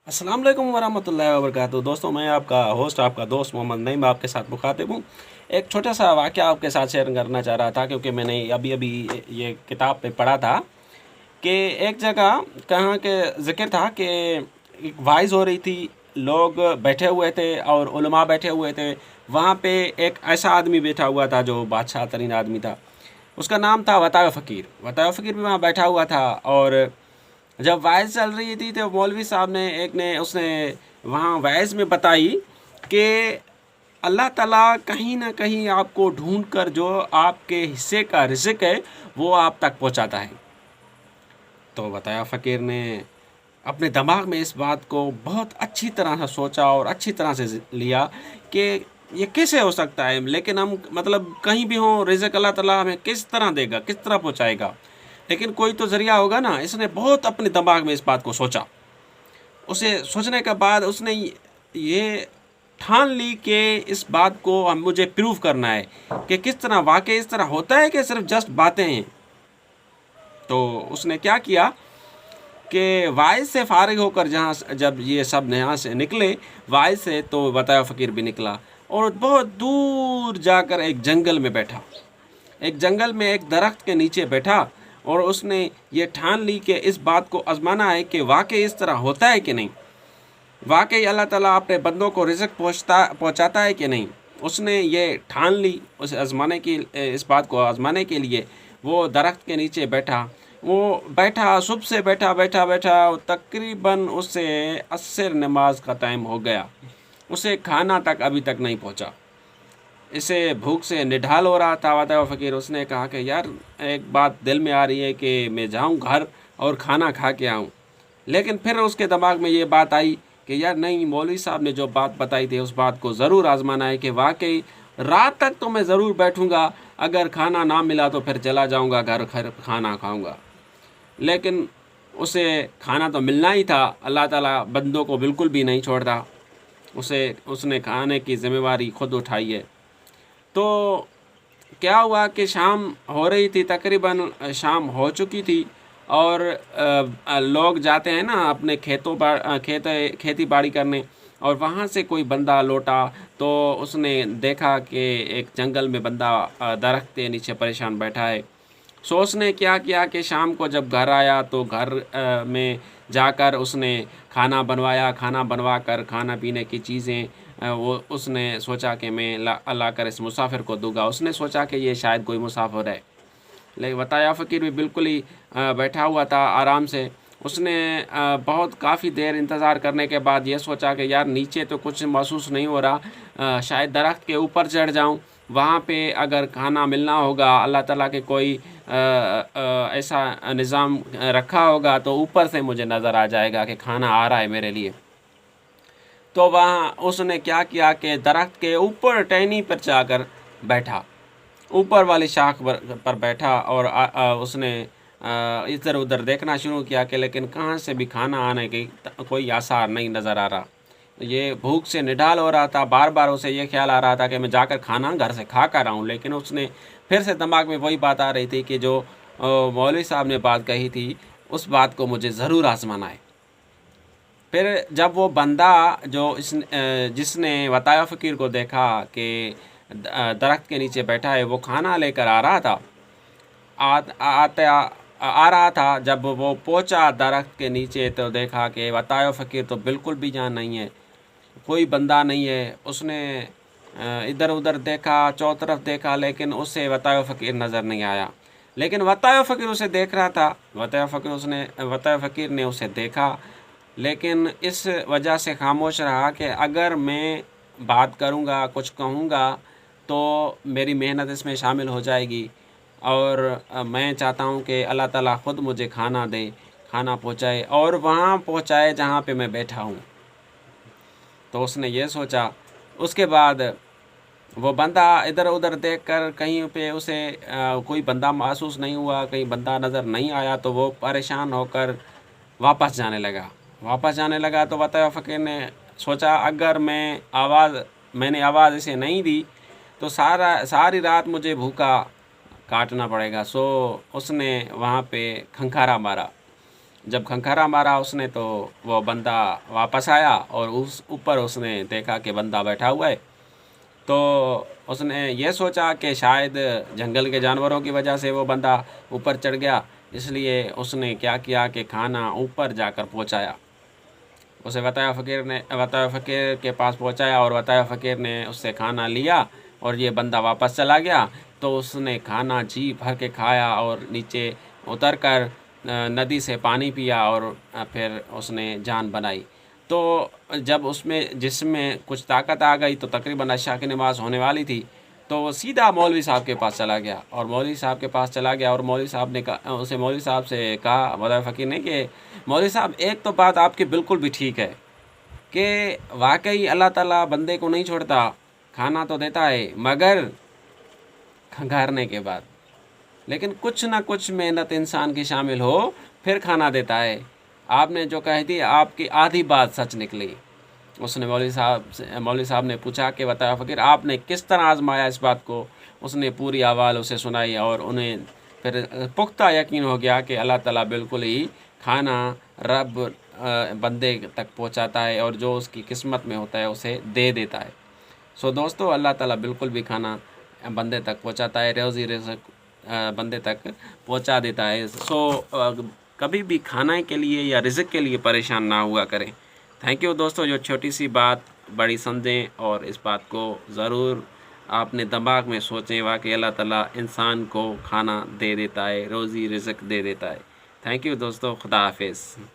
अस्सलाम वालेकुम वरहमतुल्लाहि वबरकातुहू। दोस्तों, मैं आपका होस्ट, आपका दोस्त मोहम्मद नईम आपके साथ मुखातिब हूँ। एक छोटा सा वाक़या आपके साथ शेयर करना चाह रहा था, क्योंकि मैंने अभी अभी ये किताब पे पढ़ा था कि एक जगह कहाँ के ज़िक्र था कि एक वाइज़ हो रही थी, लोग बैठे हुए थे और उलमा बैठे हुए थे। वहाँ पे एक ऐसा आदमी बैठा हुआ था जो बादशाह तरीन आदमी था। उसका नाम था वताया फ़कीर। वताया फ़कीर भी वहाँ बैठा हुआ था, और जब वाइज़ चल रही थी तो मौलवी साहब ने उसने वहाँ वाइज़ में बताई कि अल्लाह ताला कहीं ना कहीं आपको ढूंढ कर जो आपके हिस्से का रिज़्क है वो आप तक पहुँचाता है। तो बताया फ़कीर ने अपने दिमाग में इस बात को बहुत अच्छी तरह से सोचा और अच्छी तरह से लिया कि ये कैसे हो सकता है, लेकिन हम मतलब कहीं भी हों रिज़्क अल्लाह ताला हमें किस तरह देगा, किस तरह पहुँचाएगा, लेकिन कोई तो ज़रिया होगा ना। इसने बहुत अपने दिमाग में इस बात को सोचा। उसे सोचने के बाद उसने ये ठान ली कि इस बात को हम मुझे प्रूव करना है कि किस तरह वाकई इस तरह होता है कि सिर्फ जस्ट बातें हैं। तो उसने क्या किया कि वाइज से फारिग होकर जहाँ जब ये सब यहाँ से निकले वाइज से, तो बताया फ़कीर भी निकला और बहुत दूर जाकर एक जंगल में बैठा। एक जंगल में एक दरख्त के नीचे बैठा और उसने ये ठान ली कि इस बात को आजमाना है कि वाकई इस तरह होता है कि नहीं, वाकई अल्लाह ताला अपने बंदों को रिज़्क पहुँचाता है कि नहीं। उसने ये ठान ली, उस आजमाने की इस बात को आजमाने के लिए वो दरख्त के नीचे बैठा। वो बैठा, सुबह से बैठा बैठा बैठा तकरीबन उससे असर नमाज का टाइम हो गया। उसे खाना तक अभी तक नहीं पहुँचा। इसे भूख से निढाल हो रहा था वताया फ़कीर। उसने कहा कि यार एक बात दिल में आ रही है कि मैं जाऊं घर और खाना खा के आऊं, लेकिन फिर उसके दिमाग में ये बात आई कि यार नहीं, मौलवी साहब ने जो बात बताई थी उस बात को ज़रूर आजमाना है कि वाकई रात तक तो मैं ज़रूर बैठूंगा, अगर खाना ना मिला तो फिर चला जाऊंगा घर खाना खाऊंगा। लेकिन उसे खाना तो मिलना ही था, अल्लाह ताला बंदों को बिल्कुल भी नहीं छोड़ता। उसने खाने की ज़िम्मेवारी खुद उठाई है। तो क्या हुआ कि शाम हो रही थी, तकरीबन शाम हो चुकी थी, और लोग जाते हैं ना अपने खेती बाड़ी करने, और वहाँ से कोई बंदा लौटा तो उसने देखा कि एक जंगल में बंदा दरख्त के नीचे परेशान बैठा है। सो उसने क्या किया कि शाम को जब घर आया तो घर में जाकर उसने खाना बनवाया। खाना बनवा कर खाना पीने की चीज़ें वो उसने सोचा कि मैं ला कर इस मुसाफिर को दूंगा। उसने सोचा कि ये शायद कोई मुसाफिर है, लेकिन बताया फ़कीर भी बिल्कुल ही बैठा हुआ था आराम से। उसने बहुत काफ़ी देर इंतज़ार करने के बाद ये सोचा कि यार नीचे तो कुछ महसूस नहीं हो रहा, शायद दरख्त के ऊपर चढ़ जाऊं, वहाँ पे अगर खाना मिलना होगा, अल्लाह ताला के कोई ऐसा निज़ाम रखा होगा तो ऊपर से मुझे नज़र आ जाएगा कि खाना आ रहा है मेरे लिए। तो वहाँ उसने क्या किया कि दरख्त के ऊपर टहनी पर जाकर बैठा, ऊपर वाली शाख पर बैठा, और उसने इधर उधर देखना शुरू किया कि लेकिन कहाँ से भी खाना आने की कोई आसार नहीं नज़र आ रहा। ये भूख से निढाल हो रहा था। बार बार उसे ये ख्याल आ रहा था कि मैं जाकर खाना घर से खा कर आऊँ, लेकिन उसने फिर से दिमाग में वही बात आ रही थी कि जो मौलवी साहब ने बात कही थी उस बात को मुझे ज़रूर आजमाना है। फिर जब वो बंदा जिसने वताया फ़कीर को देखा कि दरख्त के नीचे बैठा है, वो खाना लेकर आ रहा था, आ रहा था, जब वो पहुंचा दरख्त के नीचे तो देखा कि वताया फ़कीर तो बिल्कुल भी जहाँ नहीं है, कोई बंदा नहीं है। उसने इधर उधर देखा, चौ तरफ देखा, लेकिन उससे वताया फ़कीर नज़र नहीं आया। लेकिन वताया फ़कीर उसे देख रहा था। वताया फ़कीर ने उसे देखा, लेकिन इस वजह से खामोश रहा कि अगर मैं बात करूँगा, कुछ कहूँगा, तो मेरी मेहनत इसमें शामिल हो जाएगी, और मैं चाहता हूँ कि अल्लाह ताला ख़ुद मुझे खाना दे, खाना पहुँचाए और वहाँ पहुँचाए जहाँ पे मैं बैठा हूँ। तो उसने ये सोचा। उसके बाद वो बंदा इधर उधर देखकर कहीं पे उसे कोई बंदा महसूस नहीं हुआ, कहीं बंदा नज़र नहीं आया, तो वो परेशान होकर वापस जाने लगा। तो बताया फ़कीर ने सोचा अगर मैंने आवाज़ इसे नहीं दी तो सारी रात मुझे भूखा काटना पड़ेगा। सो उसने वहाँ पे खंखारा मारा। जब खंखारा मारा उसने तो वो बंदा वापस आया और उस ऊपर उसने देखा कि बंदा बैठा हुआ है। तो उसने ये सोचा कि शायद जंगल के जानवरों की वजह से वो बंदा ऊपर चढ़ गया, इसलिए उसने क्या किया कि खाना ऊपर जाकर पहुंचाया। उसे बताया फ़कीर के पास पहुंचाया और बताया फ़कीर ने उससे खाना लिया और ये बंदा वापस चला गया। तो उसने खाना जी भर के खाया और नीचे उतर कर नदी से पानी पिया और फिर उसने जान बनाई। तो जब उसमें जिसमें कुछ ताकत आ गई तो तकरीबन इशा की नमाज़ होने वाली थी, तो वो सीधा मौलवी साहब के पास चला गया और मौलवी साहब के पास चला गया और मौलवी साहब ने कहा, उसे मौलवी साहब से कहा बताया फ़कीर ने कि मौलवी साहब, एक तो बात आपकी बिल्कुल भी ठीक है कि वाकई अल्लाह ताला बंदे को नहीं छोड़ता, खाना तो देता है मगर खंगारने के बाद, लेकिन कुछ ना कुछ मेहनत इंसान की शामिल हो फिर खाना देता है। आपने जो कही थी आपकी आधी बात सच निकली। उसने मौलवी साहब ने पूछा कि बताया फ़कीर, आपने किस तरह आजमाया इस बात को। उसने पूरी अहवाल उसे सुनाई और उन्हें फिर पुख्ता यकीन हो गया कि अल्लाह ताला बिल्कुल ही खाना रब बंदे तक पहुंचाता है और जो उसकी किस्मत में होता है उसे दे देता है। सो दोस्तों, अल्लाह ताला बिल्कुल भी खाना बंदे तक पहुंचाता है, रोज़ी रिज़्क़ बंदे तक पहुंचा देता है। सो कभी भी खाने के लिए या रिज़्क़ के लिए परेशान ना हुआ करें। थैंक यू दोस्तों, जो छोटी सी बात बड़ी समझें और इस बात को ज़रूर आपने दिमाग में सोचें, वाकई अल्लाह ताला इंसान को खाना दे देता है, रोज़ी रिज़्क़ दे देता है। थैंक यू दोस्तों, खुदा हाफिज़।